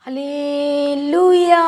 Hallelujah.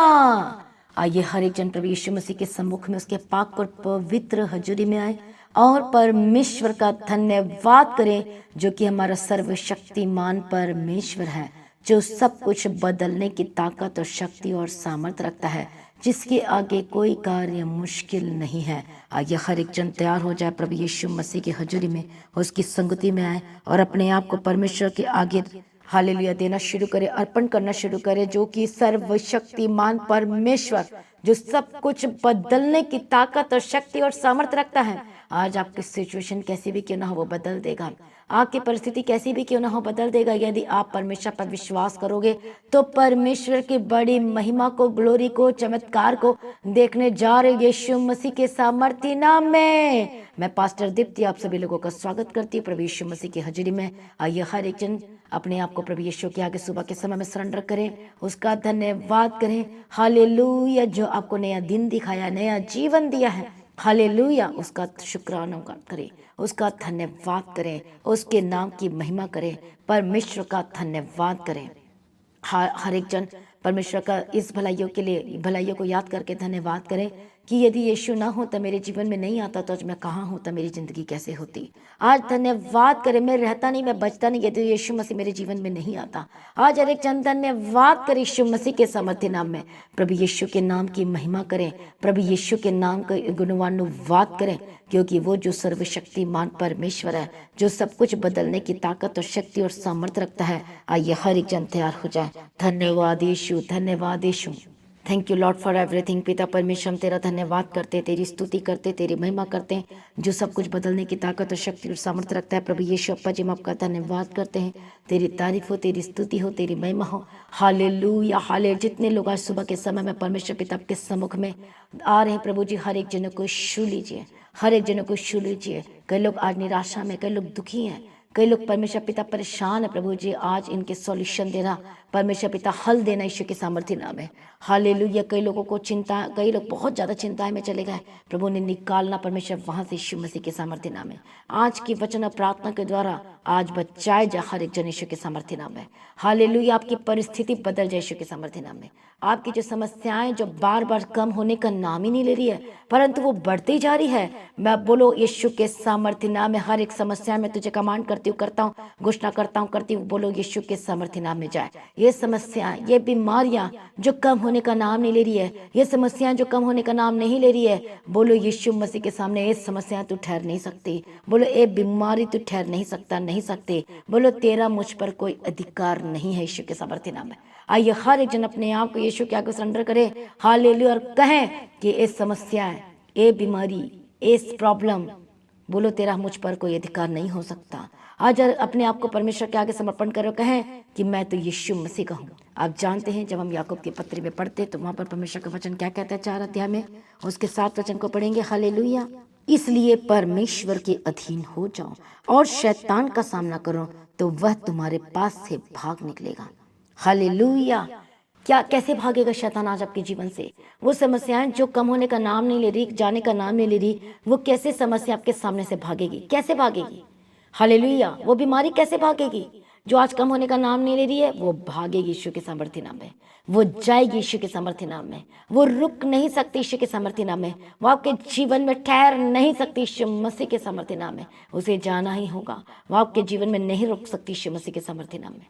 आइए हर एक जन प्रभु यीशु मसीह के सम्मुख में उसके पाक और पवित्र हजूरी में आए और परमेश्वर का धन्यवाद करें, जो कि हमारा सर्वशक्तिमान परमेश्वर है, जो सब कुछ बदलने की ताकत और शक्ति और सामर्थ रखता है, जिसके आगे कोई कार्य मुश्किल नहीं है। आइए हर एक जन तैयार हो जाए, प्रभु यीशु मसीह की हजूरी में उसकी संगति में आए और अपने आप को परमेश्वर के आगे हालेलुया देना शुरू करे, अर्पण करना शुरू करे, जो कि सर्वशक्तिमान परमेश्वर, जो सब कुछ बदलने की ताकत और शक्ति और सामर्थ रखता है। आज आपकी सिचुएशन कैसी भी क्यों ना हो वो बदल देगा, आपकी परिस्थिति कैसी भी क्यों ना हो बदल देगा। यदि आप परमेश्वर पर विश्वास करोगे तो परमेश्वर की बड़ी महिमा को, ग्लोरी को, चमत्कार को देखने जा रहे यीशु मसीह के सामर्थी नाम में। मैं पास्टर दीप्ति आप सभी लोगों का स्वागत करती हूँ प्रभु यीशु मसीह की हजूरी में। आइए हर एक जन अपने आप को प्रभु यीशु के आगे सुबह के समय में सरेंडर करें, उसका धन्यवाद करें। हालेलुया, जो आपको नया दिन दिखाया, नया जीवन दिया है, हालेलुया, उसका शुक्राना करें, उसका धन्यवाद करें, उसके नाम की महिमा करें, परमेश्वर का धन्यवाद करें। हर एक जन परमेश्वर का इस भलाइयों के लिए, भलाइयों को याद करके धन्यवाद करें कि यदि यीशु ना हो तो मेरे जीवन में नहीं आता तो आज मैं कहाँ होता, मेरी जिंदगी कैसे होती। आज धन्यवाद करें, मैं रहता नहीं, मैं बचता नहीं यदि यीशु मसीह मेरे जीवन में नहीं आता। आज हर एक जन धन्यवाद करें यीशु मसीह के सामर्थ्य नाम में। प्रभु यीशु के नाम की महिमा करें, प्रभु यीशु के नाम का गुणवानुवाद करें, क्योंकि वो जो सर्वशक्तिमान परमेश्वर है, जो सब कुछ बदलने की ताकत और शक्ति और सामर्थ्य रखता है। आइए हर एक जन तैयार हो जाए। धन्यवाद यीशु, धन्यवाद यीशु। Thank you lord for everything. पिता परमेश्वर, हम तेरा धन्यवाद करते, तेरी स्तुति करते, तेरी महिमा करते हैं, जो सब कुछ बदलने की ताकत और शक्ति और सामर्थ्य रखता है। प्रभु यीशु अप्पा जी, हम आपका धन्यवाद करते हैं। तेरी तारीफ हो, तेरी स्तुति हो, तेरी महिमा हो। हालेलुया, हाले। जितने लोग आज सुबह के समय में परमेश्वर पिता के सम्मुख में आ रहे हैं, प्रभु जी हर एक जनों को छू लीजिए, हर एक जनों को छू लीजिए। कई लोग आज निराशा में, कई लोग दुखी हैं, कई लोग परमेश्वर पिता परेशान है। प्रभु जी आज इनके सॉल्यूशन देना, परमेश्वर पिता हल देना यीशु के सामर्थ्य नाम है। हालेलुया। कई लोगों को चिंता, कई लोग बहुत ज़्यादा चिंताएं में चले गए, प्रभु ने निकालना परमेश्वर वहाँ से यीशु मसीह के सामर्थ्य नाम है। आज की वचन और प्रार्थना के द्वारा आज बचाए जा हर एक जन यीशु के सामर्थ्य नाम है। हालेलुया। आपकी परिस्थिति बदल जाए यीशु के सामर्थ्य नाम में। आपकी जो समस्याएं जो बार बार कम होने का नाम ही नहीं ले रही है, परंतु वो बढ़ती जा रही है, मैं बोलो यीशु के सामर्थ्य नाम में हर एक समस्या में तुझे कमांड करती हूँ, करता हूँ, घोषणा करता हूँ, करती हूँ, बोलो यीशु के सामर्थ्य नाम में जाए। ये समस्या, ये बीमारियां जो कम होने का नाम नहीं ले रही है, ये समस्याएं जो कम होने का नाम नहीं ले रही है, बोलो यीशु मसीह के सामने ये समस्याएं तू ठहर नहीं सकती। बोलो ये बीमारी तू ठहर नहीं सकता, नहीं सकते। बोलो तेरा मुझ पर कोई अधिकार नहीं है यीशु के सामर्थ्य नाम में। आइए हर एक जन अपने आप को यीशु के आगे सरेंडर करे, हालेलुया, और कहें कि ये समस्या, ये बीमारी, इस प्रॉब्लम, बोलो तेरा मुझ पर कोई अधिकार नहीं हो सकता। आज अपने आप को परमेश्वर के आगे समर्पण करो, कहें कि मैं तो यीशु मसीह का हूँ। आप जानते हैं जब हम याकूब की पत्री में पढ़ते तो वहाँ पर परमेश्वर का वचन क्या कहता है, 4 अध्याय में उसके 7 वचन को पढ़ेंगे। हालेलुया। इसलिए परमेश्वर के अधीन हो जाओ और शैतान का सामना करो तो वह तुम्हारे पास से भाग निकलेगा। हालेलुया। क्या, कैसे भागेगा शैतान आज आपके जीवन से? वो समस्याएं जो कम होने का नाम नहीं ले रही, जाने का नाम नहीं ले रही, वो कैसे समस्या आपके सामने से भागेगी? कैसे भागेगी? हालेलुया। वो बीमारी कैसे भागेगी जो आज कम होने का नाम नहीं ले रही है? वो भागेगी यीशु के सामर्थ्य नाम में, वो जाएगी यीशु के सामर्थ्य नाम में, वो रुक नहीं सकती यीशु के सामर्थ्य नाम में, वो आपके जीवन में ठहर नहीं सकती यीशु मसीह के सामर्थ्य नाम में, उसे जाना ही होगा। वो आपके जीवन में नहीं रुक सकती यीशु मसीह के सामर्थ्य नाम में।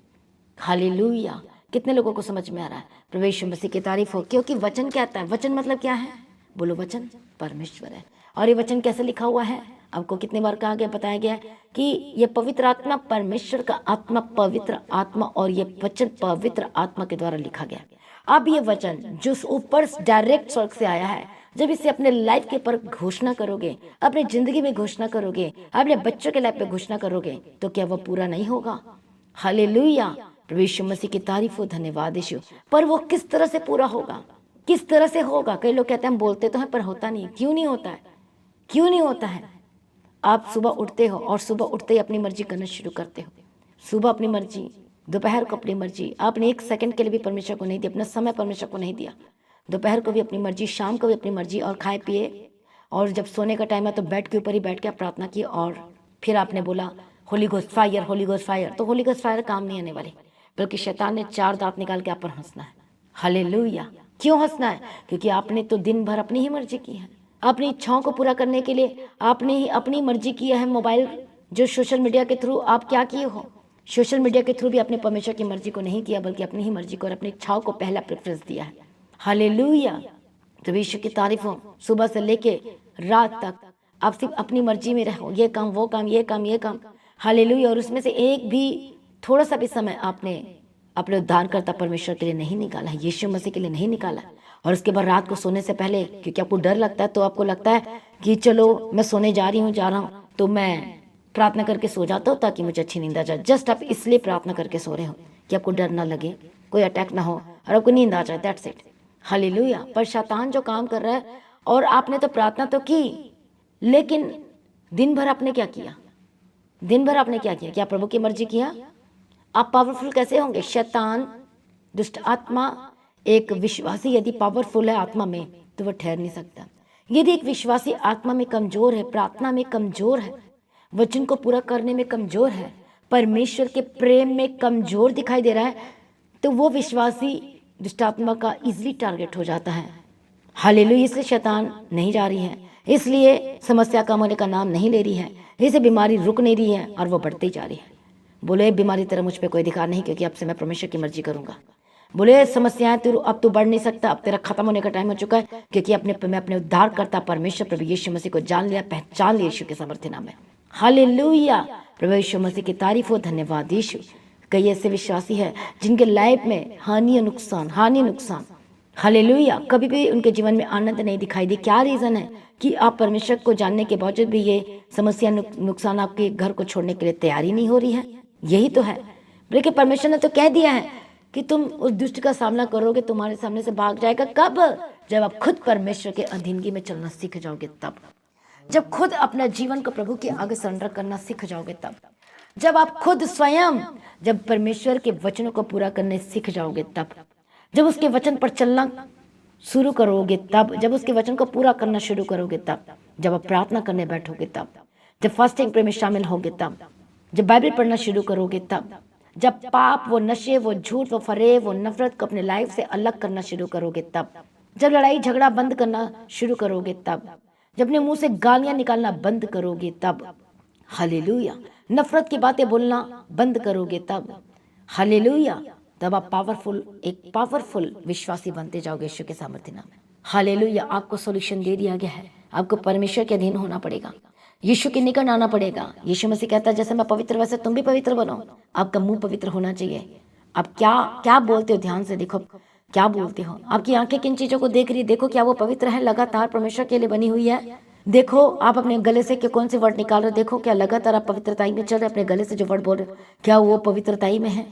हालेलुया। कितने लोगों को समझ में आ रहा है? प्रभु यीशु मसीह की तारीफ हो, क्योंकि वचन क्या आता है? वचन मतलब क्या है? बोलो वचन परमेश्वर है। और ये वचन कैसे लिखा हुआ है? आपको कितने बार कहा गया, बताया गया कि ये पवित्र आत्मा, परमेश्वर का आत्मा, पवित्र आत्मा, और ये वचन पवित्र आत्मा के द्वारा लिखा गया। अब ये वचन जो ऊपर डायरेक्ट स्वर्ग से आया है, जब इसे अपने लाइफ के ऊपर घोषणा करोगे, अपनी जिंदगी में घोषणा करोगे, अपने बच्चों के लाइफ पे घोषणा करोगे, तो क्या वह पूरा नहीं होगा? हालेलुया। प्रभु यीशु मसीह की तारीफ हो, धन्यवाद यीशु। पर वो किस तरह से पूरा होगा? किस तरह से होगा? कई लोग कहते हैं हम बोलते तो हैं पर होता नहीं। क्यों नहीं होता है? क्यों नहीं होता है? आप सुबह उठते हो और सुबह उठते ही अपनी मर्जी करना शुरू करते हो। सुबह अपनी मर्जी, दोपहर को अपनी मर्जी। आपने 1 सेकंड के लिए भी परमेश्वर को नहीं दिया, अपना समय परमेश्वर को नहीं दिया। दोपहर को भी अपनी मर्जी, शाम को भी अपनी मर्जी, और खाए पिए, और जब सोने का टाइम है तो बेड के ऊपर ही बैठ के आप प्रार्थना की, और फिर आपने बोला Holi ghost fire, Holi ghost fire. तो होली घोस्ट फायर काम नहीं आने वाली। बल्कि शैतान ने 4 दांत निकाल के आप पर हंसना है। हालेलुया। क्यों हंसना है? क्योंकि आपने तो दिन भर अपनी ही मर्जी की है, अपनी इच्छाओं को पूरा करने के लिए आपने ही अपनी मर्जी की है। मोबाइल जो सोशल मीडिया के थ्रू आप क्या किए हो, सोशल मीडिया के थ्रू भी अपने परमेश्वर की मर्जी को नहीं किया, बल्कि अपनी ही मर्जी को और अपनी इच्छाओं को पहला प्रेफरेंस दिया है। हालेलुया। तो ईश्वर की तारीफ हो। सुबह से लेके रात तक आप सिर्फ अपनी मर्जी में रहो, ये काम वो काम ये काम ये काम। हालेलुया। और उसमें से एक भी थोड़ा सा भी समय आपने अपने उद्धारकर्ता परमेश्वर के लिए नहीं निकाला है, यीशु मसीह के लिए नहीं निकाला। और उसके बाद रात को सोने से पहले, क्योंकि आपको डर लगता है, तो आपको लगता है कि चलो मैं सोने जा रहा हूँ तो मैं प्रार्थना करके सो जाता हूँ ताकि मुझे अच्छी नींद आ जाए। जस्ट आप इसलिए प्रार्थना करके सो रहे हो कि आपको डर ना लगे, कोई अटैक ना हो और आपको नींद आ जाए, दैट्स इट। हालेलुया। पर शैतान जो काम कर रहा है, और आपने तो प्रार्थना तो की, लेकिन दिन भर आपने क्या किया? दिन भर आपने क्या किया? क्या प्रभु की मर्जी किया? आप पावरफुल कैसे होंगे? शैतान, दुष्ट आत्मा, एक विश्वासी यदि पावरफुल है आत्मा में तो वह ठहर नहीं सकता। यदि एक विश्वासी आत्मा में कमजोर है, प्रार्थना में कमजोर है, वचन को पूरा करने में कमजोर है, परमेश्वर के प्रेम में कमजोर दिखाई दे रहा है, तो वो विश्वासी दुष्ट आत्मा का इजीली टारगेट हो जाता है। हालेलुया। इसलिए शैतान नहीं जा रही है, इसलिए समस्या कम होने का नाम नहीं ले रही है, इससे बीमारी रुक नहीं रही है और वो बढ़ती जा रही है। बोले बीमारी तेरा मुझ पे कोई अधिकार नहीं, क्योंकि अब से मैं परमेश्वर की मर्जी करूंगा। बोले समस्याएं तू अब तू बढ़ नहीं सकता, अब तेरा खत्म होने का टाइम हो चुका है, क्योंकि मैं अपने उद्धार करता परमेश्वर प्रभु यीशु मसीह को जान लिया, पहचान लिया यीशु के सामर्थ्य नाम में। हालेलुया। प्रभु यीशु मसीह की तारीफ हो, धन्यवाद यीशु। कई ऐसे विश्वासी है जिनके लाइफ में हानि नुकसान। हालेलुया। कभी भी उनके जीवन में आनंद नहीं दिखाई दी। क्या रीजन है? कि आप परमेश्वर को जानने के बावजूद भी ये समस्या नुकसान आपके घर को छोड़ने के लिए तैयारी नहीं हो रही है। यही तो है। लेकिन परमेश्वर ने तो कह दिया है कि तुम उस दुष्ट का सामना करोगे, तुम्हारे सामने से भाग जाएगा। कब? जब आप खुद परमेश्वर के अधीनगी में चलना सीख जाओगे तब। जब खुद अपना जीवन को प्रभु के आगे सरेंडर करना सीख जाओगे तब। जब आप खुद स्वयं जब परमेश्वर के वचनों को पूरा करने सीख जाओगे तब। जब उसके वचन पर चलना शुरू करोगे तब। जब उसके वचन को पूरा करना शुरू करोगे तब। जब आप प्रार्थना करने बैठोगे तब। जब फास्टिंग प्रेयर में शामिल होगे तब। जब बाइबल पढ़ना शुरू करोगे तब। जब पाप, वो नशे, वो झूठ, वो फरेब, वो नफरत को अपने लाइफ से अलग करना शुरू करोगे तब। जब लड़ाई झगड़ा बंद करना शुरू करोगे तब। जब अपने मुंह से गालियां निकालना बंद करोगे तब। हालेलुया। नफरत की बातें बोलना बंद करोगे तब। हालेलुया। तब आप एक पावरफुल विश्वासी बनते जाओगे यीशु के सामर्थ्य नाम में। हालेलुया। आपको सॉल्यूशन दे दिया गया है। आपको परमेश्वर के अधीन होना पड़ेगा, यीशु के निकट आना पड़ेगा। यीशु मसीह कहता है जैसे मैं पवित्र वैसे तुम भी पवित्र बनो। आपका मुंह पवित्र होना चाहिए। आप क्या क्या बोलते हो? ध्यान से देखो क्या बोलते हो। आपकी आंखें किन चीजों को देख रही? देखो क्या वो पवित्र है, लगातार परमेश्वर के लिए बनी हुई है। देखो आप अपने गले से कौन से वर्ड निकाल रहे हो। देखो क्या लगातार आप पवित्रताई में चल रहे, अपने गले से जो वर्ड बोल रहे हो क्या वो पवित्रताई में है?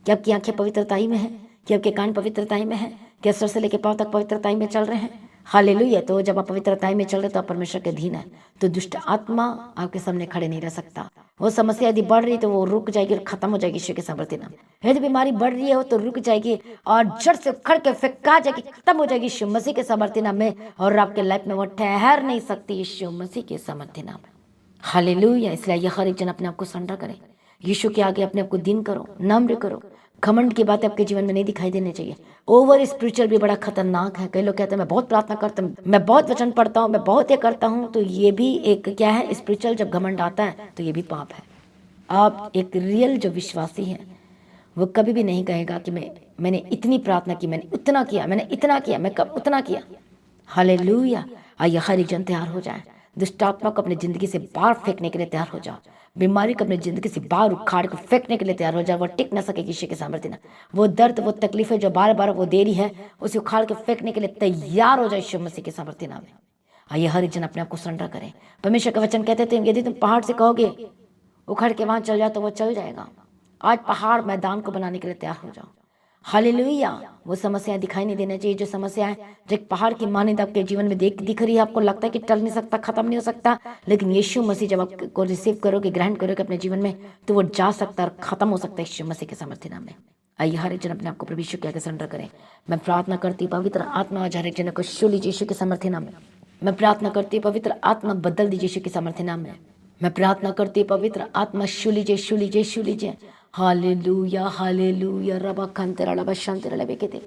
क्या आपकी आंखें पवित्रताई में है? क्या आपके कान पवित्रताई में है? क्या सर से लेकर पांव तक पवित्रताई में चल रहे हैं? हालेलुया। तो जब आप पवित्रताई में चल रहे तो आप परमेश्वर के अधीन है, तो दुष्ट आत्मा आपके सामने खड़े नहीं रह सकता। वो समस्या यदि बढ़ रही तो वो रुक जाएगी और खत्म हो जाएगी यीशु के सामर्थ्य नाम। यदि बीमारी बढ़ रही है वो तो रुक जाएगी और जड़ से उखड़ के फेंका जाएगी, खत्म हो जाएगी यीशु मसीह के सामर्थ्य नाम में। और आपके लाइफ में वो ठहर नहीं सकती यीशु मसीह के सामर्थ्य नाम में। हालेलुया। इसलिए ये हर एक जन अपने आप को सरेंडर करे, यीशु के आगे अपने आप को दिन करो, नम्र करो। घमंड की बातें आपके जीवन में नहीं दिखाई देनी चाहिए। ओवर स्पिरिचुअल भी बड़ा खतरनाक है। कई लोग कहते हैं मैं बहुत प्रार्थना करता हूँ, मैं बहुत वचन पढ़ता हूँ, मैं बहुत ये करता हूँ, तो ये भी एक क्या है? स्पिरिचुअल जब घमंड आता है तो ये भी पाप है। आप एक रियल जो विश्वासी है वो कभी भी नहीं कहेगा कि मैंने इतनी प्रार्थना की, मैंने उतना किया, मैंने इतना किया, मैं कब उतना किया। हालेलुया। आइए हर एक जन तैयार हो जाए। दुष्ट आत्मा को अपनी जिंदगी से बाहर फेंकने के लिए तैयार हो जाओ। बीमारी को अपनी जिंदगी से बाहर उखाड़ कर फेंकने के लिए तैयार हो जाए। वो टिक ना सके यीशु के सामर्थ्य ना। वो दर्द, वो तकलीफें जो बार बार वो दे रही है, उसे उखाड़ के फेंकने के लिए तैयार हो जाए यीशु मसीह के सामर्थ्य नाम में। आइए हर एक जन अपने आप को सरेंडर करें। परमेश्वर का वचन कहते थे यदि तुम पहाड़ से कहोगे उखड़ के वहां चल जाओ तो वो चल जाएगा। आज पहाड़ मैदान को बनाने के लिए तैयार हो जाओ। हालेलुया। वो समस्याएं दिखाई नहीं देना चाहिए, जो समस्याएं जो एक पहाड़ की मान्यता आपके जीवन में दिख रही है, आपको लगता है कि टल नहीं सकता, खत्म नहीं हो सकता, लेकिन यीशु मसीह जब आपको रिसीव करोगे, ग्रहण करोगे अपने जीवन में, तो वो जा सकता है और खत्म हो सकता है यीशु मसीह के सामर्थ्य नाम में। आइए हर एक जन अपने आपको प्रभु यीशु के आगे सरेंडर करें। मैं प्रार्थना करती हूँ पवित्र आत्मा आज हर एक जन को छू लीजिए यीशु के सामर्थ्य नाम में। मैं प्रार्थना करती हूँ पवित्र आत्मा बदल दीजिए यीशु के सामर्थ्य नाम में। मैं प्रार्थना करती हूँ पवित्र आत्मा छू लीजिए, छू लीजिए, छू लीजिए। हालेलुया हालेलुया रबखंतर रबशंतर रबकेते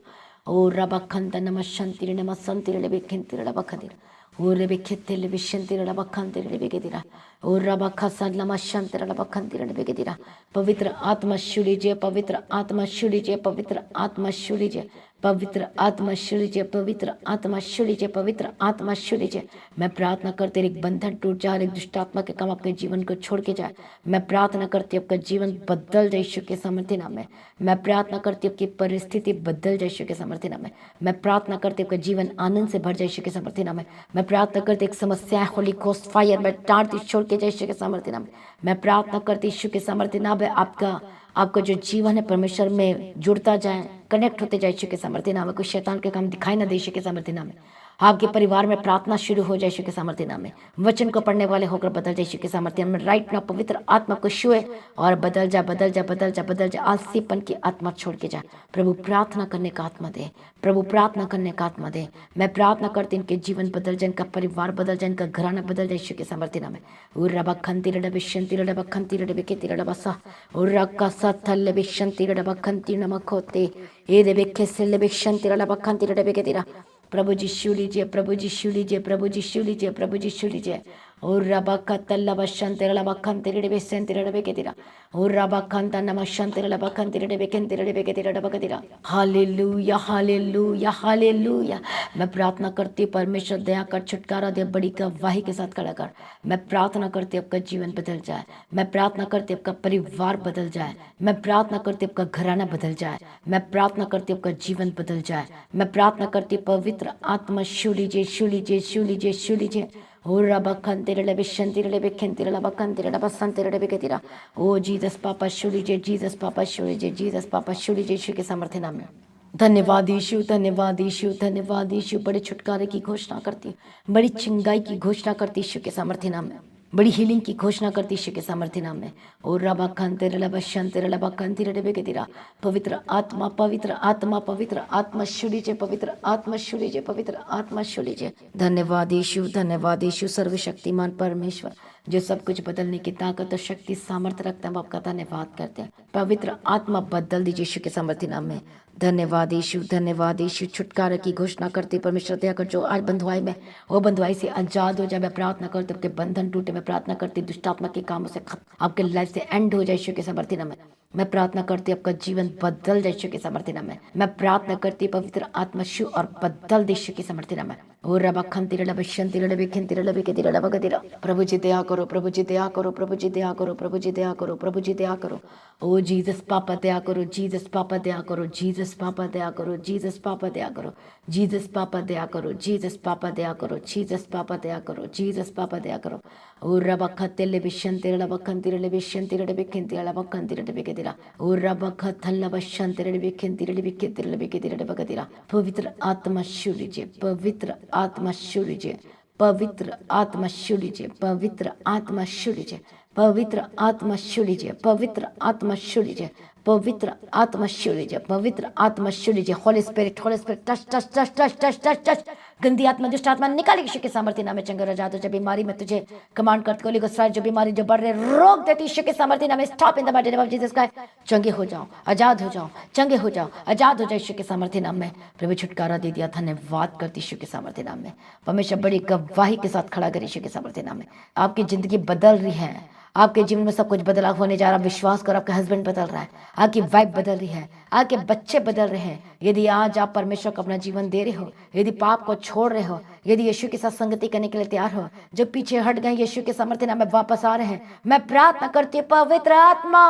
ओ रबखंत नमशंतिर नमसंतिर रबखेंतिर रबखदिर ओ रबखेते रबशंतिर रबखंतिर रबकेतिरा ओ रबखसन नमशंतिर रबखंतिर रबकेतिरा पवित्र आत्मा छू लीजिए, पवित्र आत्मा छू लीजिए, पवित्र आत्मा छू लीजिए, पवित्र आत्मा छू लीजिए, पवित्र आत्मा छू लीजिए, पवित्र आत्मा छू लीजिए। मैं प्रार्थना करते एक बंधन टूट जाए, एक दुष्ट आत्मा के काम आपके जीवन को छोड़ के जाए। मैं प्रार्थना करती आपका जीवन बदल जाए यीशु के सामर्थ्य नाम में। मैं प्रार्थना करती आपकी परिस्थिति बदल जाए यीशु के सामर्थ्य नाम में। मैं प्रार्थना करती आपका जीवन आनंद से भर जाए यीशु के सामर्थ्य नाम में। मैं प्रार्थना करती एक समस्या होली घोस्ट फायर में टाड़ती छोड़ के जाए यीशु के सामर्थ्य नाम में। मैं प्रार्थना करती यीशु के सामर्थ्य नाम में आपका जो जीवन है परमेश्वर में जुड़ता जाए, कनेक्ट होते जाए यीशु के सामर्थ्य नाम में। कोई शैतान के काम दिखाई ना दे यीशु के सामर्थ्य नाम में। आपके परिवार में प्रार्थना शुरू हो जाए यीशु के सामर्थ्य नाम में। वचन को पढ़ने वाले होकर बदल जाए यीशु के सामर्थ्य नाम में। राइट ना पवित्र आत्मा को छुए और बदल जा बदल जा बदल जा बदल जा। आलसीपन की आत्मा छोड़ के जाए। प्रभु प्रार्थना करने का आत्मा दे, प्रभु प्रार्थना करने का आत्मा दे। मैं प्रार्थना करती इनके जीवन बदल जाए, इनका परिवार बदल जाए, इनका घराना बदल जाए यीशु के सामर्थ्य नाम में। उर्रबखंती रडबिशंती रडबखंती रडबिकेती रडबसा उर्रकसथल बिशंती रडबखंती नमखोते ए देबेखेसेल बिशंती रडबखंती रडबिकेतीरा। प्रभु जी छू लीजिए, प्रभु जी छू लीजिए, प्रभु जी छू लीजिए, प्रभु जी छू लीजिए। और रबकतल बशंते रबखंते रडबेसेंते रडबिकेतीरा और रबखंता नमशंते रडबखंते रडबेकेंते रडबिकेतीरा रडबकेतीरा। हालेलुया हालेलुया हालेलुया। मैं प्रार्थना करती परमेश्वर दया कर, छुटकारा दे, बड़ी गवाही के साथ खड़ा कर। मैं प्रार्थना करती आपका जीवन बदल जाए। मैं प्रार्थना करती आपका परिवार बदल जाए। मैं प्रार्थना करती आपका घराना बदल जाए। मैं प्रार्थना करती आपका जीवन बदल जाए। मैं प्रार्थना करती पवित्र आत्मा छू लीजिए, छू लीजिए, छू लीजिए, छू लीजिए। ओ रबखंते रडबिशंते रडबिखेंते रडबखंते रडबसंते रडबिकेतीरा। ओ जीसस पापा छू लीजिए, जीसस पापा छू लीजिए, जीसस पापा छू लीजिए यीशु के सामर्थ्य नाम में। धन्यवाद यीशु, धन्यवाद यीशु, धन्यवाद यीशु। बड़े छुटकारे की घोषणा करती, बड़ी चिंगाई की घोषणा करती यीशु के सामर्थ्य नाम में। बड़ी हीलिंग की घोषणा करती यीशु के सामर्थ्य नाम में। और रबखंते रडबशंते रडबखंते रडबिकेतीरा। पवित्र आत्मा, पवित्र आत्मा, पवित्र आत्मा छू लीजिए, पवित्र आत्मा छू लीजिए, पवित्र आत्मा छू लीजिए। धन्यवाद यीशु, धन्यवाद यीशु। सर्वशक्तिमान परमेश्वर जो सब कुछ बदलने की ताकत और शक्ति सामर्थ्य रखता है, हम आपका धन्यवाद करते हैं। पवित्र आत्मा बदल दीजिए यीशु के सामर्थ्य नाम में। धन्यवाद यीशु, धन्यवाद यीशु। छुटकारे की घोषणा करती परमेश्वर दया कर, जो आज बंधुआई में वो बंधुआई से आजाद हो जाए। मैं प्रार्थना करती आपके बंधन टूटे। मैं प्रार्थना करती दुष्ट आत्मा के कामों से आपके लाइफ से एंड हो जाए यीशु के सामर्थ्य नाम में। मैं प्रार्थना करती आपका जीवन बदल जाए यीशु के सामर्थ्य नाम में। मैं प्रार्थना करती पवित्र आत्मा छू और बदल दे यीशु के सामर्थ्य नाम में। ओ रबखंती रडबिशंती रडबिखेंती रडबिकेती रडबकेतीरा। प्रभु जी दया करो, प्रभु जी दया करो, प्रभु जी दया करो, प्रभु जी दया करो, प्रभु जी दया करो। ओ जीसस पापा दया करो, जीसस पापा दया करो, जीसस पापा दया करो, जीसस पापा दया करो, जीसस पापा दया करो, जीसस पापा दया करो, जीसस पापा दया करो, जीसस पापा दया करो। ओ रबखते लेबिशंती रडबखंती रडबिशंती रडबिखेंती रडबखंती रडबिकेतीरा। ओ रबखतल बशंती रडबिखेंती रडबिखेंती रडबिकेती रडबकेतीरा। पवित्र आत्मा छू लीजिए, पवित्र आत्मा छू लीजिए, पवित्र आत्मा छू लीजिए, पवित्र आत्मा छू लीजिए, पवित्र आत्मा छू लीजिए, पवित्र आत्मा छू लीजिए, पवित्र आत्मा छू लीजिए, पवित्र आत्मा छू लीजिए। Holi spirit, Holi spirit, touch touch touch touch touch touch touch. गंदी आत्मा, दुष्ट आत्मा निकाली यीशु के सामर्थ्य नाम में। चंगा रजा तो जब बीमारी में तुझे कमांड करती होली गोस्ट, जो बीमारी जो बढ़ रहे रोक देती यीशु के सामर्थ्य नाम में। Stop in the mighty name of Jesus Christ. चंगे हो जाओ, आजाद हो जाओ, चंगे हो जाओ, आजाद हो जाओ यीशु के सामर्थ्य नाम में। प्रभु छुटकारा दे दिया, धन्यवाद करती यीशु के सामर्थ्य नाम में। परमेश्वर बड़ी गवाही के साथ खड़ा कर यीशु के सामर्थ्य नाम में। आपकी जिंदगी बदल रही है, आपके जीवन में सब कुछ बदलाव होने जा रहा है। विश्वास करो, आपका हस्बैंड बदल रहा है, आपकी वाइफ बदल रही है, आपके बच्चे बदल रहे हैं। यदि आज आप परमेश्वर को अपना जीवन दे रहे हो, यदि पाप को छोड़ रहे हो, यदि यीशु के साथ संगति करने के लिए तैयार हो, जो पीछे हट गए यीशु के सामर्थ्य नाम में वापस आ रहे हैं, मैं प्रार्थना करती हूँ पवित्र आत्मा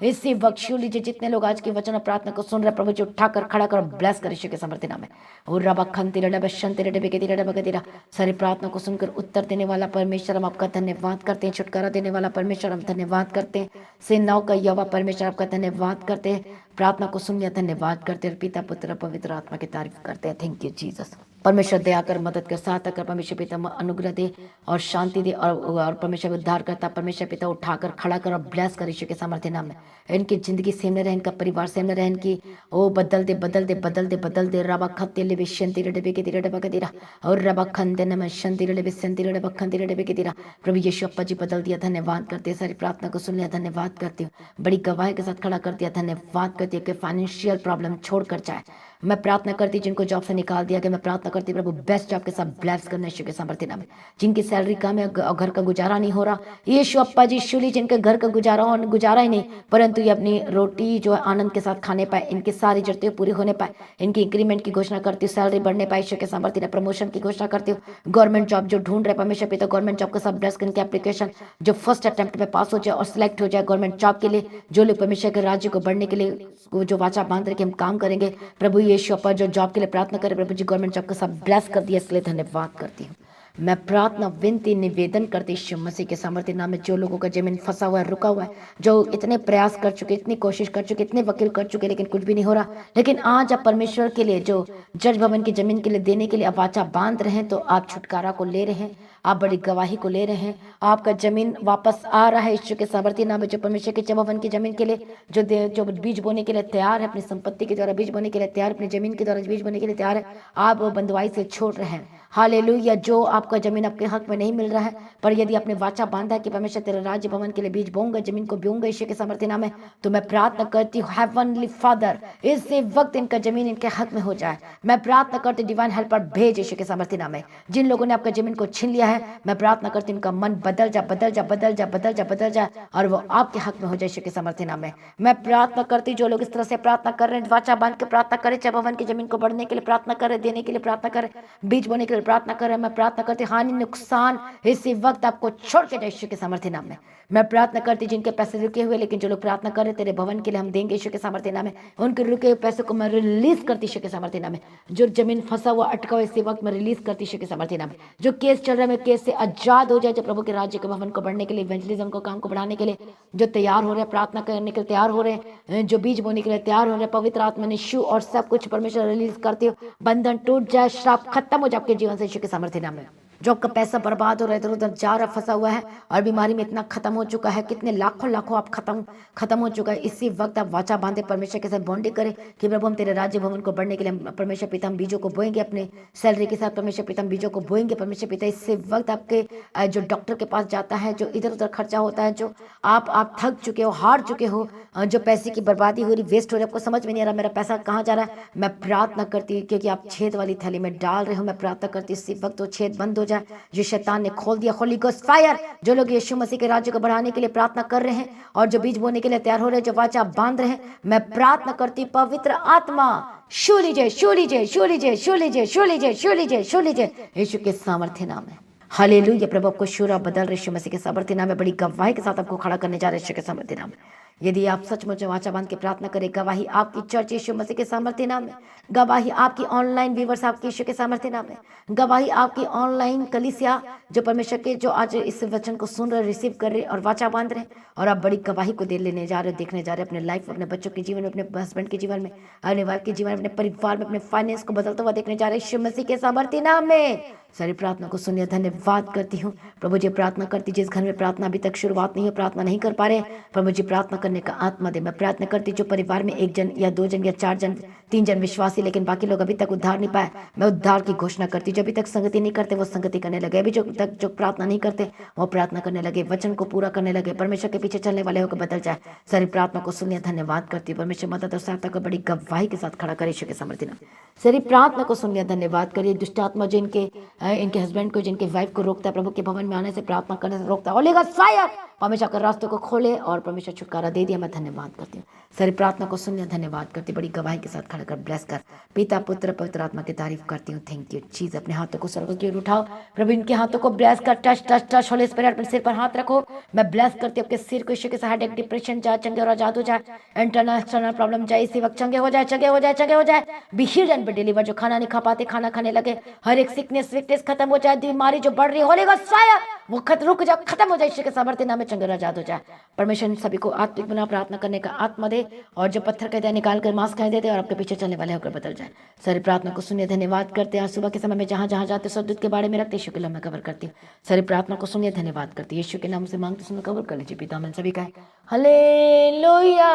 इसी वक्त छू लीजिए। जितने लोग आज के वचन और प्रार्थना को सुन रहे, प्रभु जी उठाकर खड़ा कर ब्लेस कर यीशु के सामर्थ्य नाम में। और रबखंती रडबशंती रडबिकेती रडबकेतीरा। सारी प्रार्थना को सुनकर उत्तर देने वाला परमेश्वर, हम आपका धन्यवाद करते हैं। छुटकारा देने वाला परमेश्वर, हम धन्यवाद करते हैं। सेनाओं का यहोवा परमेश्वर, आपका धन्यवाद करते हैं। प्रार्थना को सुन लिया, धन्यवाद करते हैं। पिता पुत्र पवित्र आत्मा की तारीफ करते हैं। Thank you Jesus. परमेश्वर दया कर, मदद कर, सहायता कर। परमेश्वर पिता अनुग्रह दे और शांति दे, और परमेश्वर उद्धार करता परमेश्वर पिता उठाकर खड़ा कर और ब्लेस कर यीशु के सामर्थ्य नाम में। इनकी जिंदगी सेम न रहे, इनका परिवार सेम न रहे, इनकी ओ बदल दे बदल दे बदल दे बदल दे। रबा खत्ते ले बिशंति रे डबे के दिरा डबा के दिरा और रबा खंदे न शंति रे बिसंति रे डबा खंति रे डबे के दिरा। प्रभु यीशु अप्पा जी बदल दिया, धन्यवाद करते हैं। सारी प्रार्थना को सुन लिया, धन्यवाद करती हूँ। बड़ी गवाही के साथ खड़ा कर दिया, धन्यवाद करती है कि फाइनेंशियल प्रॉब्लम छोड़कर जाए। मैं प्रार्थना करती जिनको जॉब से निकाल दिया गया, मैं प्रार्थना करती प्रभु बेस्ट जॉब के साथ ब्लेस करना यीशु के सामर्थ्य नाम में। जिनकी सैलरी कम है और घर का गुजारा नहीं हो रहा, यीशु अप्पा जी शुली जिनके घर का गुजारा ही नहीं, परंतु ये अपनी रोटी जो है आनंद के साथ खाने पाए, इनकी सारी जरूरतें पूरी होने पाए, इनकी इंक्रीमेंट की घोषणा करती हूँ, सैलरी बढ़ने पाए यीशु के सामर्थ्य, प्रमोशन की घोषणा करती हूँ। गवर्नमेंट जॉब जो ढूंढ रहे परमेश्वर पिता, गवर्नमेंट जॉब के साथ ब्लेस कर, इनकी एप्लीकेशन जो फर्स्ट अटेम्प्ट में पास हो जाए और सिलेक्ट हो जाए गवर्नमेंट जॉब के लिए। जो लोग परमेश्वर के राज्य को बढ़ने के लिए जो वाचा बांध रहे कि हम काम करेंगे, प्रभु यीशु अप्पा जो जॉब के लिए प्रार्थना करें, प्रभु जी गवर्नमेंट जॉब का सब ब्लेस कर दिया, इसलिए धन्यवाद करती हूँ। मैं प्रार्थना विनती निवेदन करती यीशु मसीह के सामर्थ्य नाम में। जो लोगों का जमीन फंसा हुआ है, रुका हुआ है, जो इतने प्रयास कर चुके, इतनी कोशिश कर चुके, इतने वकील कर चुके, लेकिन कुछ भी नहीं हो रहा, लेकिन आज आप परमेश्वर के लिए जो जज भवन की जमीन के लिए देने के लिए आप वाचा बांध रहे हैं, तो आप छुटकारा को ले रहे हैं, आप बड़ी गवाही को ले रहे हैं। आपका जमीन वापस आ रहा है यीशु के सामर्थ्य नाम में। जो परमेश्वर के जज भवन की जमीन के लिए जो बीज बोने के लिए तैयार है, अपनी संपत्ति के द्वारा बीज बोने के लिए तैयार, अपनी जमीन के द्वारा बीज बोने के लिए तैयार है, आप वो बंधुआई से छोड़ रहे हैं। हालेलुया। जो आपका जमीन आपके हक में नहीं मिल रहा है, पर यदि आपने वाचा बांधा कि परमेश्वर तेरे राज्य भवन के लिए बीज बोऊंगा, जमीन को बोऊंगा यीशु के सामर्थ्य नाम में, तो मैं प्रार्थना करती हूँ हेवनली फादर, इसी वक्त इनका जमीन इनके हक में हो जाए। मैं प्रार्थना करती डिवाइन हेल्पर भेज यीशु के सामर्थ्य नाम में। जिन लोगों ने आपका जमीन को छीन लिया है, मैं प्रार्थना करती हूँ इनका मन बदल जा बदल जा बदल जा बदल जा बदल जा, और वो आपके हक में हो जाए यीशु के सामर्थ्य नाम में। मैं प्रार्थना करती जो लोग इस तरह से प्रार्थना कर रहे हैं, वाचा बांध के प्रार्थना करें, जब भवन की जमीन को बढ़ने के लिए प्रार्थना करें, देने के लिए प्रार्थना करें, बीज बोने के लिए प्रार्थना करें, मैं प्रार्थना करती हानि नुकसान इसी वक्त आपको छोड़ के जाए यीशु के सामर्थ्य नाम में। मैं प्रार्थना करती जिनके पैसे रुके हुए, लेकिन जो लोग प्रार्थना कर रहे तेरे भवन के लिए हम देंगे यीशु के सामर्थ्य नाम में, उनके रुके हुए पैसे को मैं रिलीज करती यीशु के सामर्थ्य नाम में। जो जमीन फंसा हुआ अटका हुआ इसी वक्त मैं रिलीज करती यीशु के सामर्थ्य नाम में। जो केस चल रहा है, मैं केस से आजाद हो जाए। जो प्रभु के राज्य के भवन को बढ़ने के लिए, इवेंजलिज्म को काम को बढ़ाने के लिए जो तैयार हो रहे हैं, प्रार्थना करने के लिए तैयार हो रहे हैं, जो बीज बोने के लिए तैयार हो रहे हैं, पवित्र आत्मा ने यीशु और सब कुछ परमेश्वर रिलीज करते हो। बंधन टूट जाए, श्राप खत्म हो जाए आपके जीवन से यीशु के सामर्थ्य नाम में। जो आपका पैसा बर्बाद हो रहा है, इधर उधर जा रहा, फंसा हुआ है, और बीमारी में इतना खत्म हो चुका है, कितने लाखों लाखों आप खत्म हो चुका है, इसी वक्त आप वाचा बांधे परमेश्वर के साथ बॉन्डी करें कि प्रभु हम तेरे राज्य भवन को बढ़ने के लिए परमेश्वर पिता हम बीजों को बोएंगे, अपने सैलरी के साथ परमेश्वर पिता हम बीजों को बोएंगे। परमेश्वर पिता इसी वक्त आपके जो डॉक्टर के पास जाता है, जो इधर उधर खर्चा होता है, जो आप थक चुके हो, हार चुके हो, जो पैसे की बर्बादी हो रही, वेस्ट हो रही, आपको समझ में नहीं आ रहा मेरा पैसा कहाँ जा रहा है, मैं प्रार्थना करती हूँ क्योंकि आप छेद वाली थैली में डाल रहे हो। मैं प्रार्थना करती इसी वक्त वो छेद बंद हो जाए जो शैतान ने खोल दिया। Holi ghost fire. जो लोग यीशु मसीह के राज्य को बढ़ाने के लिए प्रार्थना कर रहे हैं और जो बीज बोने के लिए तैयार हो रहे हैं, जो वाचा बांध रहे हैं, मैं प्रार्थना करती पवित्र आत्मा छू लीजिए, छू लीजिए, छू लीजिए, छू लीजिए, छू लीजिए, छू लीजिए, छू लीजिए यीशु के सामर्थ्य नाम है। हालेलुया। प्रभु आपको शूरा बदल रहे यीशु मसीह के सामर्थ्य नाम में। बड़ी गवाही के साथ आपको खड़ा करने जा रहे यीशु के सामर्थ्य नाम में। यदि आप सचमुच वाचा बांध के प्रार्थना करें, गवाही आपकी चर्च यीशु मसीह के सामर्थ्य नाम में, गवाही आपकी ऑनलाइन व्यूवर्स आपके यीशु के सामर्थ्य नाम में, गवाही आपकी ऑनलाइन कलीसिया जो परमेश्वर के जो आज इस वचन को सुन रहे, रिसीव कर रहे और वाचा बांध रहे, और आप बड़ी गवाही को दे लेने जा रहे हो, देखने जा रहे अपने लाइफ, अपने बच्चों के जीवन में, अपने हस्बैंड के जीवन में, अपने वाइफ के जीवन में, अपने परिवार में, अपने फाइनेंस को बदलता हुआ देखने जा रहे यीशु मसीह के सामर्थ्य नाम में। सारी प्रार्थना को सुनिए, धन्यवाद करती हूँ प्रभु जी। प्रार्थना करती जिस घर में प्रार्थना अभी तक शुरुआत नहीं हो, प्रार्थना नहीं कर पा रहे, प्रभु जी प्रार्थना करने का आत्मा दे। मैं प्रार्थना करती जो परिवार में एक जन या दो जन या चार जन, तीन जन विश्वासी, लेकिन बाकी लोग अभी तक उद्धार नहीं पाए, मैं उद्धार की घोषणा करती। जो अभी तक संगति नहीं करते वो संगति करने लगे, अभी जो प्रार्थना नहीं करते वो प्रार्थना करने लगे, वचन को पूरा करने लगे, परमेश्वर के पीछे चलने वाले होकर बदल जाए। सारी प्रार्थना को सुनिए, धन्यवाद करती हूँ। परमेश्वर मदद और सहायता को बड़ी गवाही के साथ खड़ा करे यीशु के सामर्थ्य नाम। सारी प्रार्थना को सुनिए, धन्यवाद करिए। दुष्ट आत्मा जो इनके हस्बैंड को, जिनके वाइफ को रोकता है, प्रभु के भवन में आने से, प्रार्थना करने से रोकता है, होली गॉस्ट फायर, परमेश्वर के रास्तों को खोले और परमेश्वर छुटकारा दे दिया। मैं धन्यवाद करती हूँ। सारी प्रार्थना को सुनिए, धन्यवाद करती, बड़ी गवाही के साथ खड़ा कर ब्लेस कर। पिता पुत्र पवित्र आत्मा की तारीफ करती हूँ। थैंक यू चीज। अपने हाथों को स्वर्ग की ओर उठाओ, प्रभु इनके हाथों को ब्लेस कर। Touch touch touch Holi spirit, अपने सिर पर हाथ रखो। मैं ब्लेस करती हूँ आपके सिर को, यीशु के साथ डिप्रेशन जाए, चंगे और आजाद हो जाए, इंटरनल एक्सटर्नल प्रॉब्लम जाए, इसी वक्त चंगे हो जाए, चंगे हो जाए, चंगे हो जाए। Be healed and B deliver. जो खाना नहीं खा पाते खाना खाने लगे, हर एक सिकनेस वीकनेस खत्म हो जाए, बीमारी जो बढ़ रही है, होली गॉस्ट फायर, वो रुक जाओ, खत्म हो जाए, यीशु के सामर्थ्य नाम में चंगेरा आजाद हो जाए। परमेश्वर इन सभी को आत्मिक बना प्रार्थना करने का आत्मा दे, और जो पत्थर कहते हैं निकाल कर मांस खाए देते और आपके पीछे चलने वाले होकर बदल जाए। सारी प्रार्थना को सुनिए, धन्यवाद करते हैं। आज सुबह के समय में जहाँ जहाँ जाते स्वर्गदूत के बारे में रखते, यीशु के नाम में कवर करती हूँ। सारी प्रार्थना को सुनिए, धन्यवाद करती है। यीशु के नाम से मांगते सुनो, कवर कर लीजिए। पिता मन सभी का हालेलुया।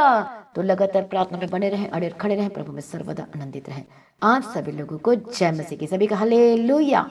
तो लगातार प्रार्थना में बने रहें, अड़े खड़े रहें, प्रभु में सर्वदा आनंदित रहें। आज सभी लोगों को जय मसीह की। सभी का हालेलुया।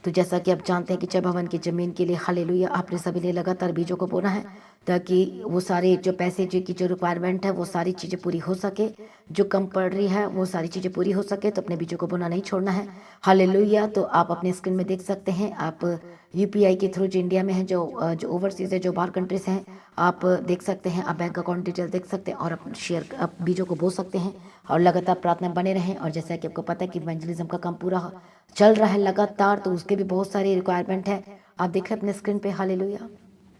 तो जैसा कि आप जानते हैं कि जय भवन की जमीन के लिए हालेलुया आपने सभी ने लगातार बीजों को बोना है, ताकि वो सारे जो पैसे की जो रिक्वायरमेंट है वो सारी चीज़ें पूरी हो सके, जो कम पड़ रही है वो सारी चीज़ें पूरी हो सके। तो अपने बीजों को बोना नहीं छोड़ना है। हालेलुया। तो आप अपने स्क्रीन में देख सकते हैं, आप यूपीआई के थ्रू जो इंडिया में है, जो ओवरसीज है, जो बाहर कंट्रीज हैं, आप देख सकते हैं, आप बैंक अकाउंट डिटेल देख सकते हैं और आप शेयर आप बीजों को बो सकते हैं और लगातार प्रार्थना में बने रहें। और जैसा कि आपको पता है कि इवेंजलिज्म का काम पूरा चल रहा है लगातार, तो उसके भी बहुत सारी रिक्वायरमेंट है। आप देख रहे हैं अपने स्क्रीन पे। हालेलुया।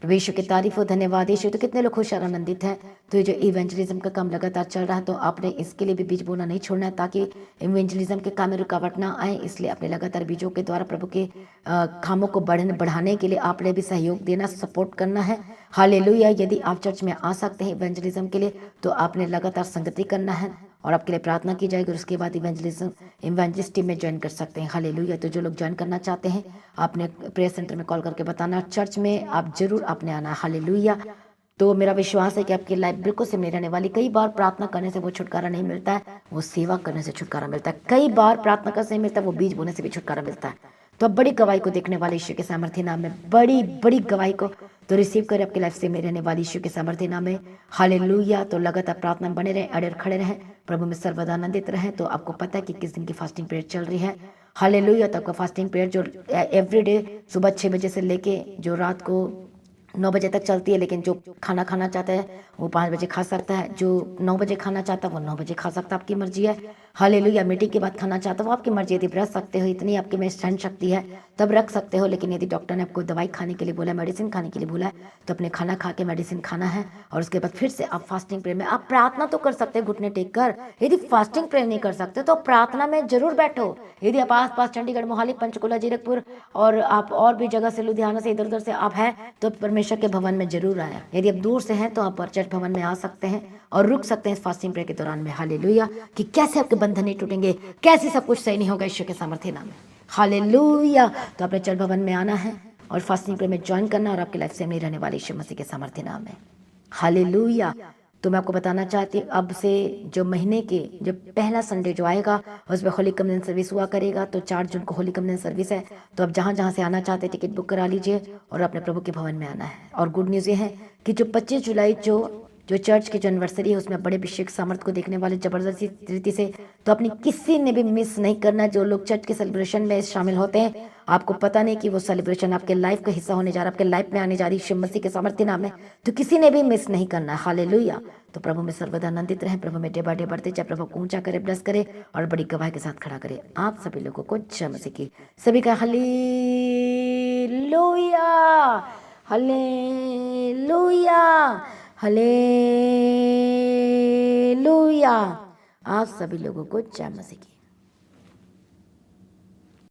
यीशु के तारीफ हो, धन्यवाद यीशु। तो कितने लोग खुश और आनंदित हैं। तो ये जो इवेंजलिज्म का काम लगातार चल रहा है, तो आपने इसके लिए भी बीज बोना नहीं छोड़ना है, ताकि इवेंजलिज्म के काम में रुकावट ना आए। इसलिए अपने लगातार बीजों के द्वारा प्रभु के कामों को बढ़ाने के लिए आपने भी सहयोग देना, सपोर्ट करना है। हालेलुया। यदि आप चर्च में आ सकते हैं इवेंजलिज्म के लिए, तो आपने लगातार संगति करना है और आपके लिए प्रार्थना की जाएगी। और उसके बाद इवेंजलिस्ट टीम में ज्वाइन कर सकते हैं। हालेलुया। तो जो लोग ज्वाइन करना चाहते हैं, आपने प्रेयर सेंटर में कॉल करके बताना। चर्च में आप जरूर आपने आना है। हालेलुया। तो मेरा विश्वास है कि आपकी लाइफ बिल्कुल से नहीं रहने वाली। कई बार प्रार्थना करने से वो छुटकारा नहीं मिलता है, वो सेवा करने से छुटकारा मिलता है। कई बार प्रार्थना करने से नहीं मिलता, वो बीज बोने से भी छुटकारा मिलता है। तो अब बड़ी गवाही को देखने वाले यीशु के सामर्थ्य नाम में, बड़ी बड़ी गवाही को तो रिसीव करें आपकी लाइफ से में रहने वाली यीशु के सामर्थ्य नाम में। हालेलुया। तो लगातार प्रार्थना में बने रहें, अड़े खड़े रहें, प्रभु में सर्वदा आनंदित रहें। तो आपको पता है कि किस दिन की फास्टिंग पीरियड चल रही है। हालेलुया। तो आपका फास्टिंग पीरियड जो एवरीडे सुबह 6 बजे से लेके जो रात को 9 बजे तक चलती है, लेकिन जो खाना खाना चाहता है वो 5 बजे खा सकता है, जो 9 बजे खाना चाहता है वो 9 बजे खा सकता है, आपकी मर्जी है। हालेलुया। मीटिंग के बाद खाना चाहता है वो आपकी मर्जी है। यदि रख सकते हो, इतनी आपके में सहन शक्ति है, तब रख सकते हो। लेकिन यदि डॉक्टर ने आपको दवाई खाने के लिए बोला, मेडिसिन खाने के लिए बोला है, तो अपने खाना खा के मेडिसिन खाना है और उसके बाद फिर से आप फास्टिंग प्रेयर में आप प्रार्थना तो कर सकते हैं घुटने टेक कर। यदि फास्टिंग प्रेयर नहीं कर सकते तो प्रार्थना में जरूर बैठो। यदि आप आस पास चंडीगढ़, मोहाली, पंचकुला, जीरकपुर और आप और भी जगह से, लुधियाना से, इधर उधर से आप हैं, तो परमेश्वर के भवन में जरूर आया। यदि आप दूर से हैं तो आप चर्च भवन में आ सकते हैं और रुक सकते हैं इस फास्टिंग प्रेयर के दौरान में। हालेलुया। कि कैसे आपके बंधन नहीं टूटेंगे, कैसे सब कुछ सही नहीं होगा ईश्वर के सामर्थ्य नाम में। हालेलुया। तो अपने चर्च भवन में आना है और फास्टिंग प्रेयर में ज्वाइन करना और आपकी लाइफ से नहीं रहने वाले यीशु मसीह के सामर्थ्य नाम में। हालेलुया। तो मैं आपको बताना चाहती हूँ, अब से जो महीने के जो पहला संडे जो आएगा उसमें होली कम्युनियन सर्विस हुआ करेगा। तो 4 जून को होली कम्युनियन सर्विस है। तो अब जहाँ जहाँ से आना चाहते हैं टिकट बुक करा लीजिए और अपने प्रभु के भवन में आना है। और गुड न्यूज़ ये है कि जो 25 जुलाई जो चर्च की जो एनिवर्सरी है, उसमें बड़े अभिषेक सामर्थ को देखने वाले जबरदस्ती रीति से, तो अपनी किसी ने भी मिस नहीं करना। जो लोग चर्च के सेलिब्रेशन में शामिल होते हैं, आपको पता नहीं कि वो सेलिब्रेशन आपके लाइफ का हिस्सा होने जा रहा है, आपके लाइफ में आने जा रही शिव मसीह के सामर्थ्य नाम है। तो किसी ने भी मिस नहीं करना है। हालेलुया। तो प्रभु में सर्वदा आनंदित रहें, प्रभु में डे बाय डे बढ़ते जाए, प्रभु को ऊंचा करे, ब्लेस करे और बड़ी गवाही के साथ खड़ा करे। आप सभी लोगों को जय मसीह की। सभी का हालेलुया, हालेलुया, हालेलुया। आप सभी लोगों को जय मसीह की।